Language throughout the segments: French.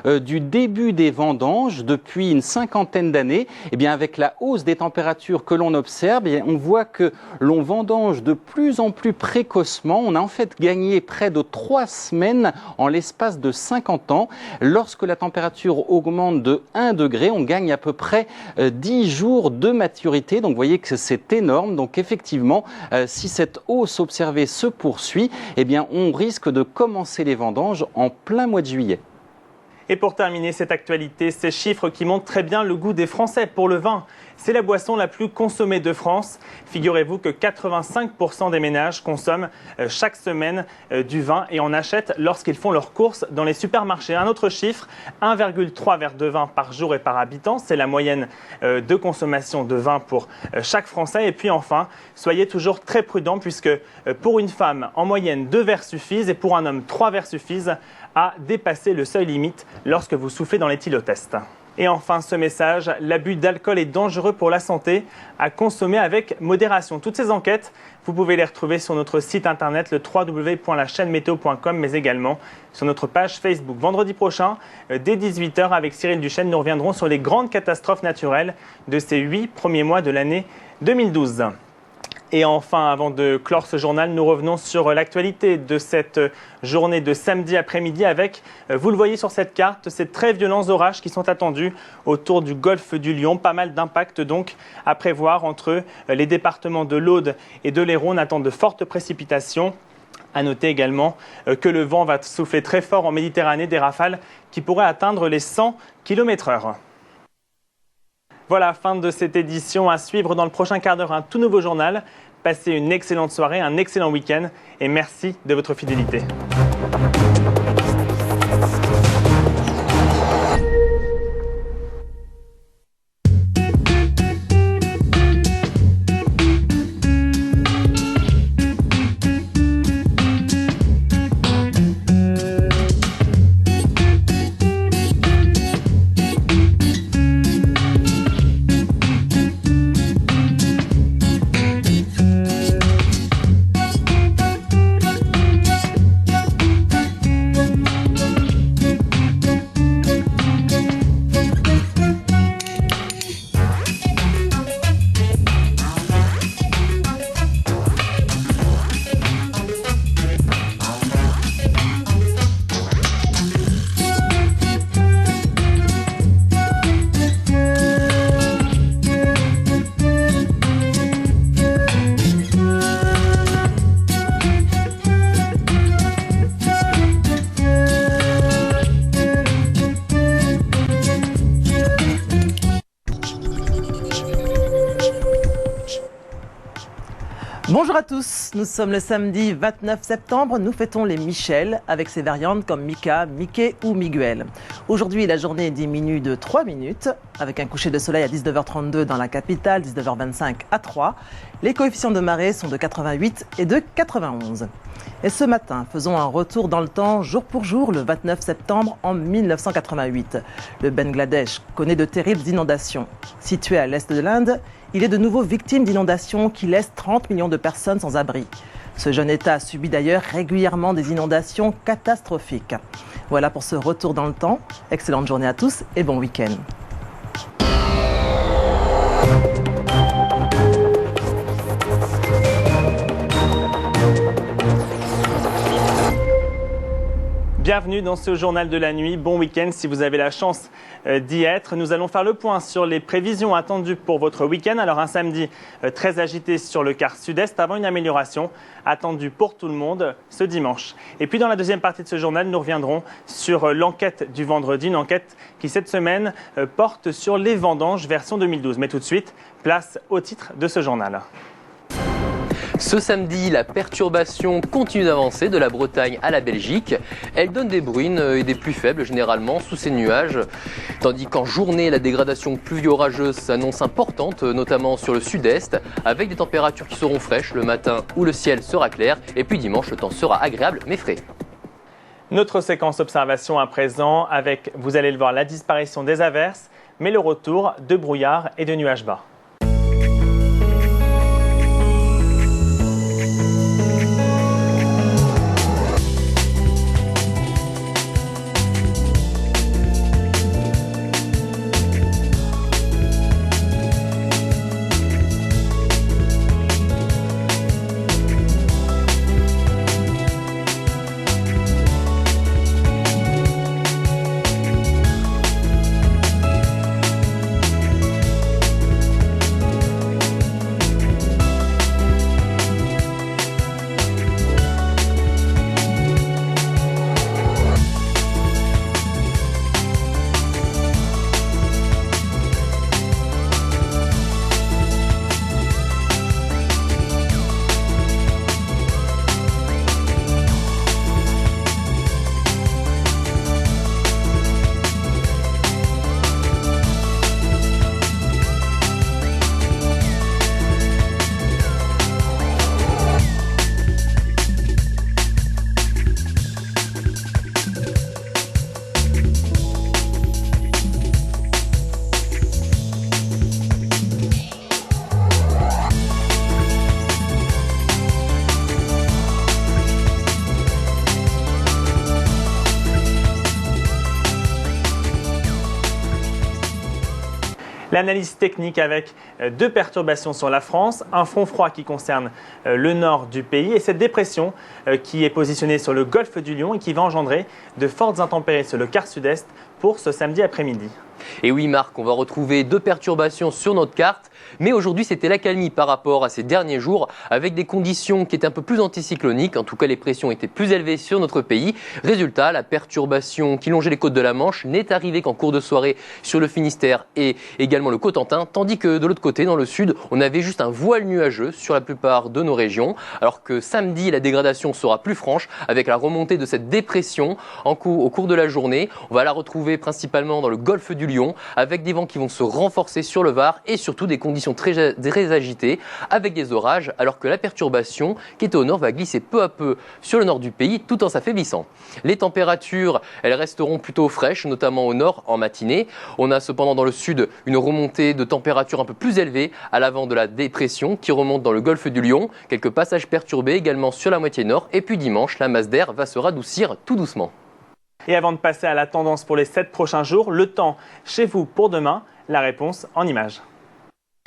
du début des vendanges depuis une cinquantaine d'années. Eh bien, avec la hausse des températures que l'on observe, on voit que l'on vendange de plus en plus précocement. On a en fait gagné près de 3 semaines en l'espace de 50 ans. Lorsque la température augmente de 1 degré, on gagne à peu près 10 jours de maturité. Donc vous voyez que c'est énorme. Donc effectivement, si cette hausse observée se poursuit, eh bien on risque de commencer les vendanges en plein mois de juillet. Et pour terminer cette actualité, ces chiffres qui montrent très bien le goût des Français pour le vin. C'est la boisson la plus consommée de France. Figurez-vous que 85% des ménages consomment chaque semaine du vin et en achètent lorsqu'ils font leurs courses dans les supermarchés. Un autre chiffre, 1,3 verre de vin par jour et par habitant. C'est la moyenne de consommation de vin pour chaque Français. Et puis enfin, soyez toujours très prudents puisque pour une femme, en moyenne, 2 verres suffisent et pour un homme, 3 verres suffisent à dépasser le seuil limite lorsque vous soufflez dans l'éthylotest. Et enfin, ce message, l'abus d'alcool est dangereux pour la santé, à consommer avec modération. Toutes ces enquêtes, vous pouvez les retrouver sur notre site internet, le www.lachaînemeteo.com, mais également sur notre page Facebook. Vendredi prochain, dès 18h, avec Cyril Duchesne, nous reviendrons sur les grandes catastrophes naturelles de ces 8 premiers mois de l'année 2012. Et enfin, avant de clore ce journal, nous revenons sur l'actualité de cette journée de samedi après-midi avec, vous le voyez sur cette carte, ces très violents orages qui sont attendus autour du golfe du Lion. Pas mal d'impacts donc à prévoir entre les départements de l'Aude et de l'Hérault. On attend de fortes précipitations. À noter également que le vent va souffler très fort en Méditerranée, des rafales qui pourraient atteindre les 100 km/h. Voilà, fin de cette édition. À suivre dans le prochain quart d'heure, un tout nouveau journal. Passez une excellente soirée, un excellent week-end et merci de votre fidélité. Bonjour à tous, nous sommes le samedi 29 septembre, nous fêtons les Michel avec ses variantes comme Mika, Mickey ou Miguel. Aujourd'hui, la journée diminue de 3 minutes avec un coucher de soleil à 19h32 dans la capitale, 19h25 à 3. Les coefficients de marée sont de 88 et de 91. Et ce matin, faisons un retour dans le temps jour pour jour le 29 septembre en 1988. Le Bangladesh connaît de terribles inondations. Situé à l'est de l'Inde, il est de nouveau victime d'inondations qui laissent 30 millions de personnes sans abri. Ce jeune État subit d'ailleurs régulièrement des inondations catastrophiques. Voilà pour ce retour dans le temps. Excellente journée à tous et bon week-end. Bienvenue dans ce journal de la nuit. Bon week-end si vous avez la chance d'y être. Nous allons faire le point sur les prévisions attendues pour votre week-end. Alors un samedi très agité sur le quart sud-est avant une amélioration attendue pour tout le monde ce dimanche. Et puis dans la deuxième partie de ce journal, nous reviendrons sur l'enquête du vendredi. Une enquête qui cette semaine porte sur les vendanges version 2012. Mais tout de suite, place au titre de ce journal. Ce samedi, la perturbation continue d'avancer de la Bretagne à la Belgique. Elle donne des bruines et des pluies faibles généralement sous ces nuages. Tandis qu'en journée, la dégradation pluvio-orageuse s'annonce importante, notamment sur le sud-est, avec des températures qui seront fraîches le matin où le ciel sera clair. Et puis dimanche, le temps sera agréable mais frais. Notre séquence observation à présent avec, vous allez le voir, la disparition des averses, mais le retour de brouillard et de nuages bas. L'analyse technique avec deux perturbations sur la France, un front froid qui concerne le nord du pays et cette dépression qui est positionnée sur le golfe du Lion et qui va engendrer de fortes intempéries sur le quart sud-est pour ce samedi après-midi. Et oui Marc, on va retrouver deux perturbations sur notre carte, mais aujourd'hui c'était l'accalmie par rapport à ces derniers jours avec des conditions qui étaient un peu plus anticycloniques, en tout cas les pressions étaient plus élevées sur notre pays. Résultat, la perturbation qui longeait les côtes de la Manche n'est arrivée qu'en cours de soirée sur le Finistère et également le Cotentin, tandis que de l'autre côté, dans le sud, on avait juste un voile nuageux sur la plupart de nos régions, alors que samedi la dégradation sera plus franche avec la remontée de cette dépression au cours de la journée. On va la retrouver principalement dans le golfe du Lion, avec des vents qui vont se renforcer sur le Var et surtout des conditions très agitées avec des orages, alors que la perturbation qui est au nord va glisser peu à peu sur le nord du pays tout en s'affaiblissant. Les températures, elles resteront plutôt fraîches, notamment au nord en matinée. On a cependant dans le sud une remontée de température un peu plus élevée à l'avant de la dépression qui remonte dans le golfe du Lion. Quelques passages perturbés également sur la moitié nord et puis dimanche, la masse d'air va se radoucir tout doucement. Et avant de passer à la tendance pour les 7 prochains jours, le temps chez vous pour demain, la réponse en images.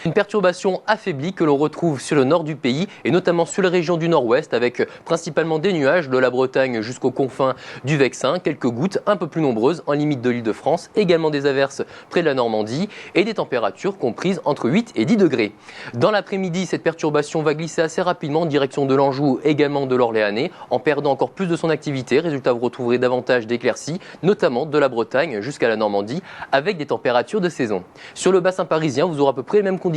Une perturbation affaiblie que l'on retrouve sur le nord du pays et notamment sur les régions du nord-ouest avec principalement des nuages de la Bretagne jusqu'aux confins du Vexin, quelques gouttes un peu plus nombreuses en limite de l'Île-de-France, également des averses près de la Normandie et des températures comprises entre 8 et 10 degrés. Dans l'après-midi, cette perturbation va glisser assez rapidement en direction de l'Anjou, également de l'Orléanais, en perdant encore plus de son activité. Résultat, vous retrouverez davantage d'éclaircies, notamment de la Bretagne jusqu'à la Normandie, avec des températures de saison. Sur le bassin parisien, vous aurez à peu près les mêmes conditions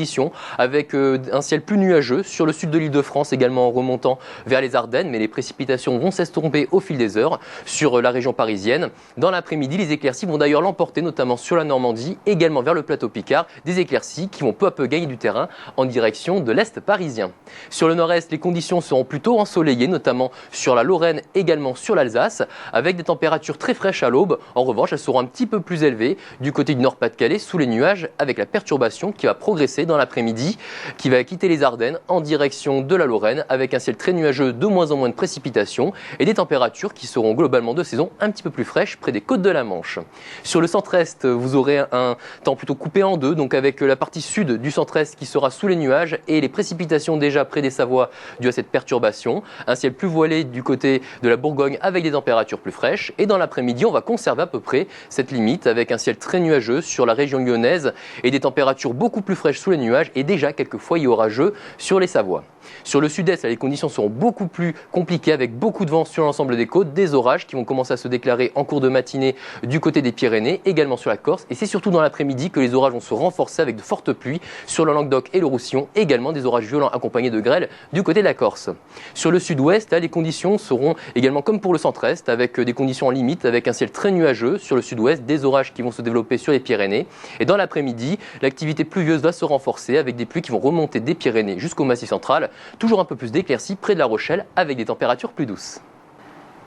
avec un ciel plus nuageux sur le sud de l'Île-de-France, également en remontant vers les Ardennes, mais les précipitations vont s'estomper au fil des heures sur la région parisienne. Dans l'après-midi, les éclaircies vont d'ailleurs l'emporter, notamment sur la Normandie, également vers le plateau Picard, des éclaircies qui vont peu à peu gagner du terrain en direction de l'Est parisien. Sur le nord-est, les conditions seront plutôt ensoleillées, notamment sur la Lorraine, également sur l'Alsace, avec des températures très fraîches à l'aube. En revanche, elles seront un petit peu plus élevées du côté du Nord-Pas-de-Calais, sous les nuages, avec la perturbation qui va progresser dans l'après-midi, qui va quitter les Ardennes en direction de la Lorraine, avec un ciel très nuageux, de moins en moins de précipitations et des températures qui seront globalement de saison un petit peu plus fraîches près des côtes de la Manche. Sur le centre-est, vous aurez un temps plutôt coupé en deux, donc avec la partie sud du centre-est qui sera sous les nuages et les précipitations déjà près des Savoies dues à cette perturbation. Un ciel plus voilé du côté de la Bourgogne avec des températures plus fraîches. Et dans l'après-midi, on va conserver à peu près cette limite avec un ciel très nuageux sur la région lyonnaise et des températures beaucoup plus fraîches sous les nuages et déjà quelques foyers orageux sur les Savoies. Sur le sud-est, les conditions seront beaucoup plus compliquées avec beaucoup de vent sur l'ensemble des côtes, des orages qui vont commencer à se déclarer en cours de matinée du côté des Pyrénées, également sur la Corse. Et c'est surtout dans l'après-midi que les orages vont se renforcer avec de fortes pluies sur le Languedoc et le Roussillon, également des orages violents accompagnés de grêle du côté de la Corse. Sur le sud-ouest, les conditions seront également comme pour le centre-est, avec des conditions en limite, avec un ciel très nuageux sur le sud-ouest, des orages qui vont se développer sur les Pyrénées. Et dans l'après-midi, l'activité pluvieuse va se renforcer avec des pluies qui vont remonter des Pyrénées jusqu'au Massif central. Toujours un peu plus d'éclaircies près de La Rochelle avec des températures plus douces.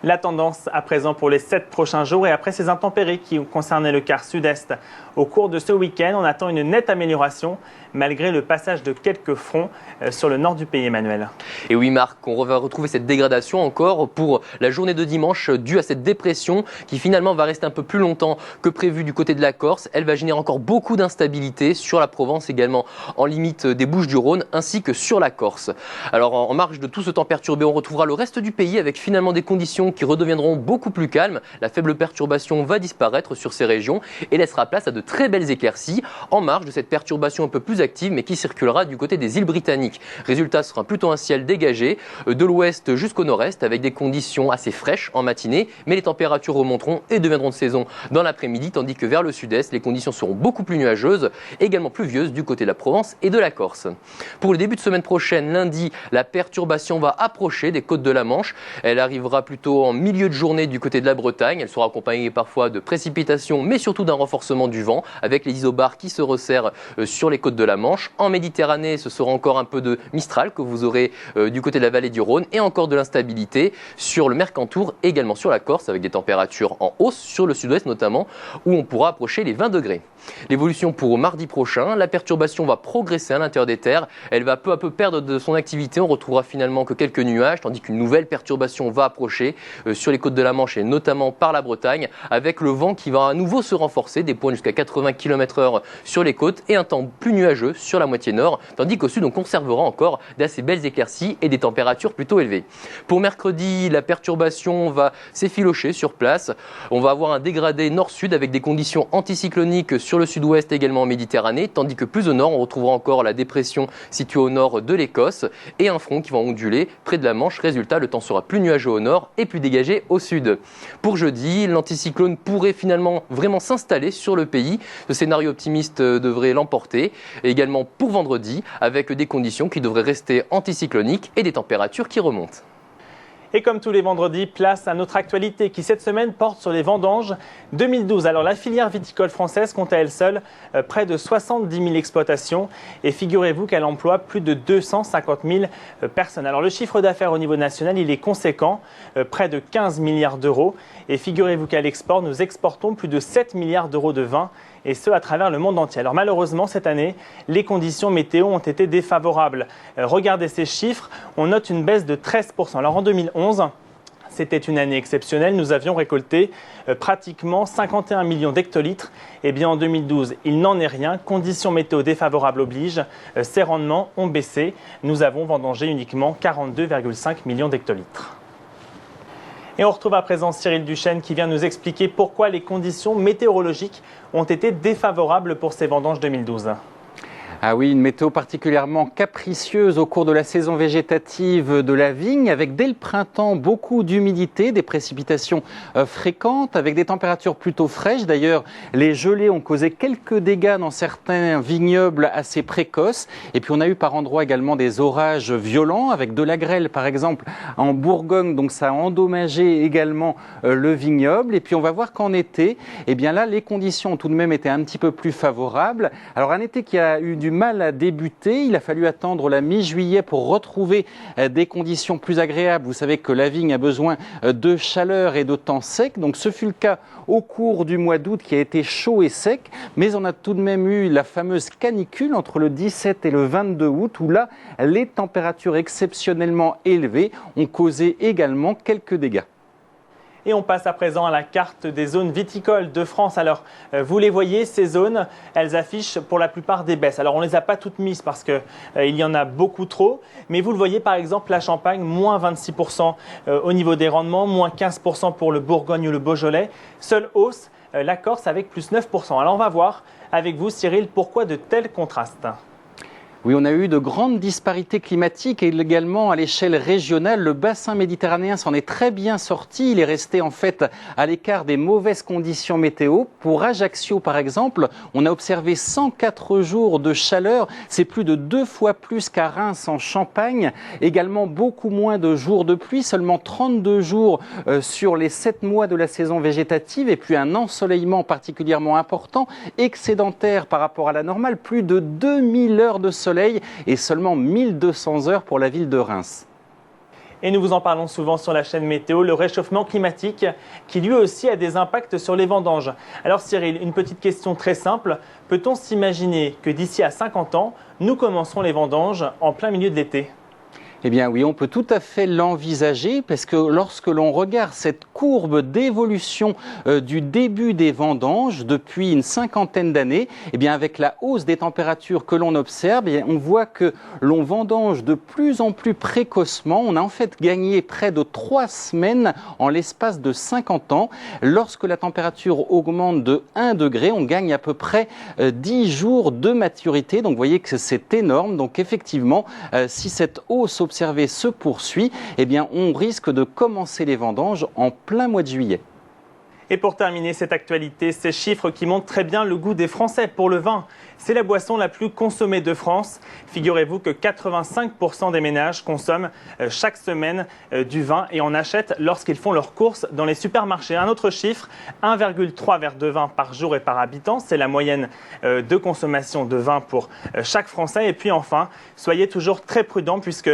La tendance à présent pour les 7 prochains jours et après ces intempéries qui ont concerné le quart sud-est. Au cours de ce week-end, on attend une nette amélioration malgré le passage de quelques fronts sur le nord du pays, Emmanuel. Et oui Marc, on va retrouver cette dégradation encore pour la journée de dimanche due à cette dépression qui finalement va rester un peu plus longtemps que prévu du côté de la Corse. Elle va générer encore beaucoup d'instabilité sur la Provence, également en limite des Bouches-du-Rhône ainsi que sur la Corse. Alors en marge de tout ce temps perturbé, on retrouvera le reste du pays avec finalement des conditions qui redeviendront beaucoup plus calmes. La faible perturbation va disparaître sur ces régions et laissera place à de très belles éclaircies en marge de cette perturbation un peu plus active mais qui circulera du côté des îles britanniques. Résultat, ce sera plutôt un ciel dégagé de l'ouest jusqu'au nord-est avec des conditions assez fraîches en matinée, mais les températures remonteront et deviendront de saison dans l'après-midi, tandis que vers le sud-est, les conditions seront beaucoup plus nuageuses, également pluvieuses du côté de la Provence et de la Corse. Pour le début de semaine prochaine, lundi, la perturbation va approcher des côtes de la Manche. Elle arrivera plutôt en milieu de journée du côté de la Bretagne. Elle sera accompagnée parfois de précipitations, mais surtout d'un renforcement du vent, avec les isobars qui se resserrent sur les côtes de la Manche. En Méditerranée, ce sera encore un peu de Mistral que vous aurez du côté de la vallée du Rhône et encore de l'instabilité sur le Mercantour, également sur la Corse, avec des températures en hausse sur le sud-ouest notamment, où on pourra approcher les 20 degrés. L'évolution pour mardi prochain, la perturbation va progresser à l'intérieur des terres. Elle va peu à peu perdre de son activité. On retrouvera finalement que quelques nuages, tandis qu'une nouvelle perturbation va approcher sur les côtes de la Manche et notamment par la Bretagne, avec le vent qui va à nouveau se renforcer, des pointes jusqu'à 80 km/h sur les côtes et un temps plus nuageux sur la moitié nord, tandis qu'au sud on conservera encore d'assez belles éclaircies et des températures plutôt élevées. Pour mercredi, la perturbation va s'effilocher sur place. On va avoir un dégradé nord-sud avec des conditions anticycloniques sur le sud-ouest également en Méditerranée, tandis que plus au nord on retrouvera encore la dépression située au nord de l'Écosse et un front qui va onduler près de la Manche. Résultat, le temps sera plus nuageux au nord et plus dégagé au sud. Pour jeudi, l'anticyclone pourrait finalement vraiment s'installer sur le pays. Ce scénario optimiste devrait l'emporter. Et également pour vendredi, avec des conditions qui devraient rester anticycloniques et des températures qui remontent. Et comme tous les vendredis, place à notre actualité qui cette semaine porte sur les vendanges 2012. Alors la filière viticole française compte à elle seule près de 70 000 exploitations et figurez-vous qu'elle emploie plus de 250 000 personnes. Alors le chiffre d'affaires au niveau national, il est conséquent, près de 15 milliards d'euros. Et figurez-vous qu'à l'export, nous exportons plus de 7 milliards d'euros de vin et ce à travers le monde entier. Alors malheureusement, cette année, les conditions météo ont été défavorables. Regardez ces chiffres, on note une baisse de 13%. Alors en 2011, c'était une année exceptionnelle, nous avions récolté pratiquement 51 millions d'hectolitres. Et bien en 2012, il n'en est rien, conditions météo défavorables obligent, ces rendements ont baissé. Nous avons vendangé uniquement 42,5 millions d'hectolitres. Et on retrouve à présent Cyril Duchesne qui vient nous expliquer pourquoi les conditions météorologiques ont été défavorables pour ces vendanges 2012. Ah oui, une météo particulièrement capricieuse au cours de la saison végétative de la vigne, avec dès le printemps beaucoup d'humidité, des précipitations fréquentes, avec des températures plutôt fraîches. D'ailleurs, les gelées ont causé quelques dégâts dans certains vignobles assez précoces. Et puis on a eu par endroits également des orages violents, avec de la grêle par exemple en Bourgogne, donc ça a endommagé également le vignoble. Et puis on va voir qu'en été, eh bien là, les conditions ont tout de même été un petit peu plus favorables. Alors un été qui a eu du mal à débuter. Il a fallu attendre la mi-juillet pour retrouver des conditions plus agréables. Vous savez que la vigne a besoin de chaleur et de temps sec. Donc ce fut le cas au cours du mois d'août qui a été chaud et sec. Mais on a tout de même eu la fameuse canicule entre le 17 et le 22 août où là, les températures exceptionnellement élevées ont causé également quelques dégâts. Et on passe à présent à la carte des zones viticoles de France. Alors, vous les voyez, ces zones, elles affichent pour la plupart des baisses. Alors, on ne les a pas toutes mises parce qu'il y en a beaucoup trop. Mais vous le voyez, par exemple, la Champagne, moins 26% au niveau des rendements, moins 15% pour le Bourgogne ou le Beaujolais. Seule hausse, la Corse avec plus 9%. Alors, on va voir avec vous, Cyril, pourquoi de tels contrastes. Oui, on a eu de grandes disparités climatiques et également à l'échelle régionale. Le bassin méditerranéen s'en est très bien sorti. Il est resté en fait à l'écart des mauvaises conditions météo. Pour Ajaccio, par exemple, on a observé 104 jours de chaleur. C'est plus de 2 fois plus qu'à Reims en Champagne. Également beaucoup moins de jours de pluie, seulement 32 jours sur les 7 mois de la saison végétative. Et puis un ensoleillement particulièrement important, excédentaire par rapport à la normale. Plus de 2000 heures de soleil et seulement 1200 heures pour la ville de Reims. Et nous vous en parlons souvent sur la chaîne Météo, le réchauffement climatique qui lui aussi a des impacts sur les vendanges. Alors Cyril, une petite question très simple. Peut-on s'imaginer que d'ici à 50 ans, nous commencerons les vendanges en plein milieu de l'été ? Eh bien oui, on peut tout à fait l'envisager parce que lorsque l'on regarde cette courbe d'évolution du début des vendanges depuis une cinquantaine d'années, eh bien avec la hausse des températures que l'on observe, eh bien on voit que l'on vendange de plus en plus précocement. On a en fait gagné près de 3 semaines en l'espace de 50 ans. Lorsque la température augmente de 1 degré, on gagne à peu près 10 jours de maturité. Donc vous voyez que c'est énorme. Donc effectivement, si cette hausse observée se poursuit, eh bien, on risque de commencer les vendanges en plein mois de juillet. Et pour terminer cette actualité, ces chiffres qui montrent très bien le goût des Français pour le vin. C'est la boisson la plus consommée de France. Figurez-vous que 85% des ménages consomment chaque semaine du vin et en achètent lorsqu'ils font leurs courses dans les supermarchés. Un autre chiffre, 1,3 verre de vin par jour et par habitant. C'est la moyenne de consommation de vin pour chaque Français. Et puis enfin, soyez toujours très prudents puisque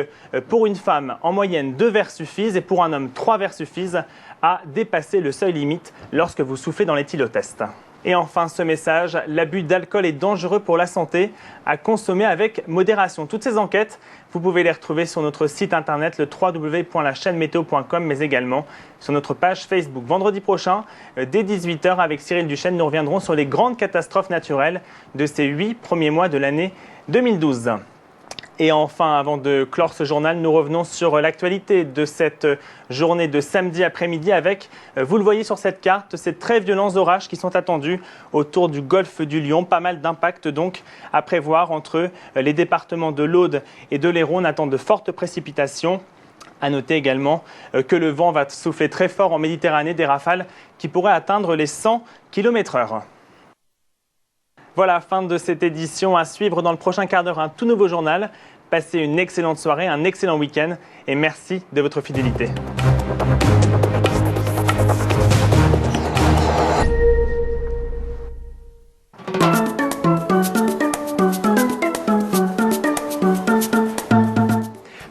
pour une femme, en moyenne, 2 verres suffisent et pour un homme, 3 verres suffisent à dépasser le seuil limite lorsque vous soufflez dans l'éthylotest. Et enfin, ce message, l'abus d'alcool est dangereux pour la santé, à consommer avec modération. Toutes ces enquêtes, vous pouvez les retrouver sur notre site internet, le www.lachaînemeteo.com, mais également sur notre page Facebook. Vendredi prochain, dès 18 h, avec Cyril Duchesne, nous reviendrons sur les grandes catastrophes naturelles de ces 8 premiers mois de l'année 2012. Et enfin, avant de clore ce journal, nous revenons sur l'actualité de cette journée de samedi après-midi avec, vous le voyez sur cette carte, ces très violents orages qui sont attendus autour du golfe du Lion. Pas mal d'impacts donc à prévoir entre les départements de l'Aude et de l'Hérault. On attend de fortes précipitations. À noter également que le vent va souffler très fort en Méditerranée, des rafales qui pourraient atteindre les 100 km/h. Voilà, fin de cette édition. À suivre dans le prochain quart d'heure, un tout nouveau journal. Passez une excellente soirée, un excellent week-end et merci de votre fidélité.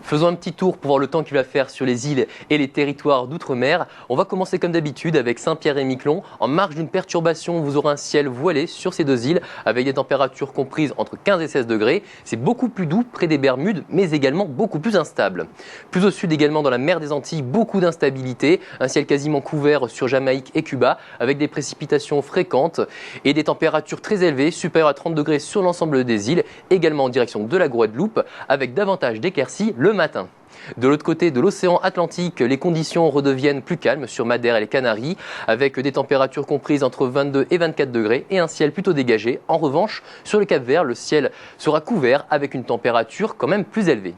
Faisons un petit tour pour voir le temps qu'il va faire sur les îles et les territoires d'outre-mer. On va commencer comme d'habitude avec Saint-Pierre-et-Miquelon. En marge d'une perturbation, vous aurez un ciel voilé sur ces deux îles avec des températures comprises entre 15 et 16 degrés. C'est beaucoup plus doux près des Bermudes, mais également beaucoup plus instable. Plus au sud également dans la mer des Antilles, beaucoup d'instabilité. Un ciel quasiment couvert sur Jamaïque et Cuba avec des précipitations fréquentes et des températures très élevées, supérieures à 30 degrés sur l'ensemble des îles. Également en direction de la Guadeloupe avec davantage d'éclaircies le matin. De l'autre côté de l'océan Atlantique, les conditions redeviennent plus calmes sur Madère et les Canaries, avec des températures comprises entre 22 et 24 degrés et un ciel plutôt dégagé. En revanche, sur le Cap-Vert, le ciel sera couvert avec une température quand même plus élevée.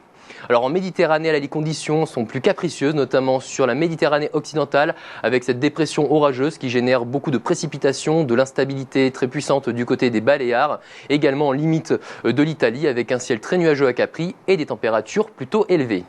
Alors en Méditerranée, les conditions sont plus capricieuses, notamment sur la Méditerranée occidentale, avec cette dépression orageuse qui génère beaucoup de précipitations, de l'instabilité très puissante du côté des Baléares, également en limite de l'Italie, avec un ciel très nuageux à Capri et des températures plutôt élevées.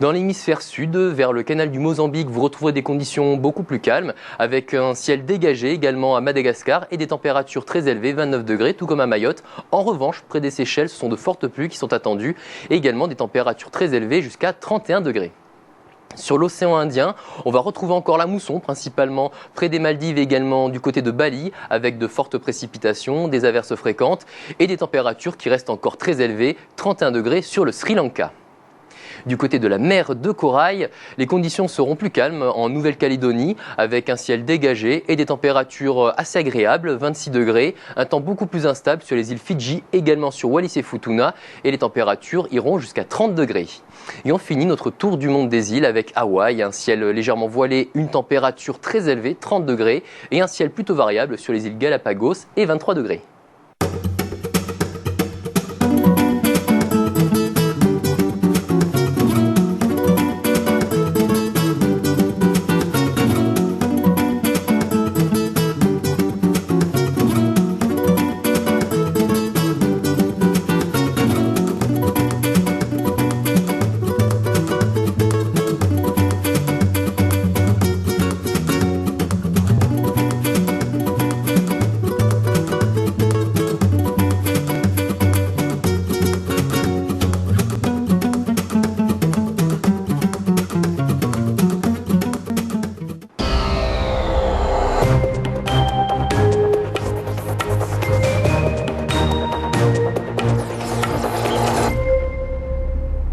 Dans l'hémisphère sud, vers le canal du Mozambique, vous retrouverez des conditions beaucoup plus calmes, avec un ciel dégagé également à Madagascar et des températures très élevées, 29 degrés, tout comme à Mayotte. En revanche, près des Seychelles, ce sont de fortes pluies qui sont attendues et également des températures très élevées jusqu'à 31 degrés. Sur l'océan Indien, on va retrouver encore la mousson, principalement près des Maldives et également du côté de Bali, avec de fortes précipitations, des averses fréquentes et des températures qui restent encore très élevées, 31 degrés sur le Sri Lanka. Du côté de la mer de Corail, les conditions seront plus calmes en Nouvelle-Calédonie avec un ciel dégagé et des températures assez agréables, 26 degrés, un temps beaucoup plus instable sur les îles Fidji, également sur Wallis et Futuna et les températures iront jusqu'à 30 degrés. Et on finit notre tour du monde des îles avec Hawaï, un ciel légèrement voilé, une température très élevée, 30 degrés et un ciel plutôt variable sur les îles Galapagos et 23 degrés.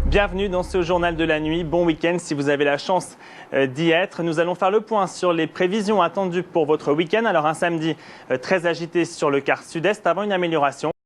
Bienvenue dans ce journal de la nuit. Bon week-end si vous avez la chance d'y être. Nous allons faire le point sur les prévisions attendues pour votre week-end. Alors un samedi très agité sur le quart sud-est avant une amélioration.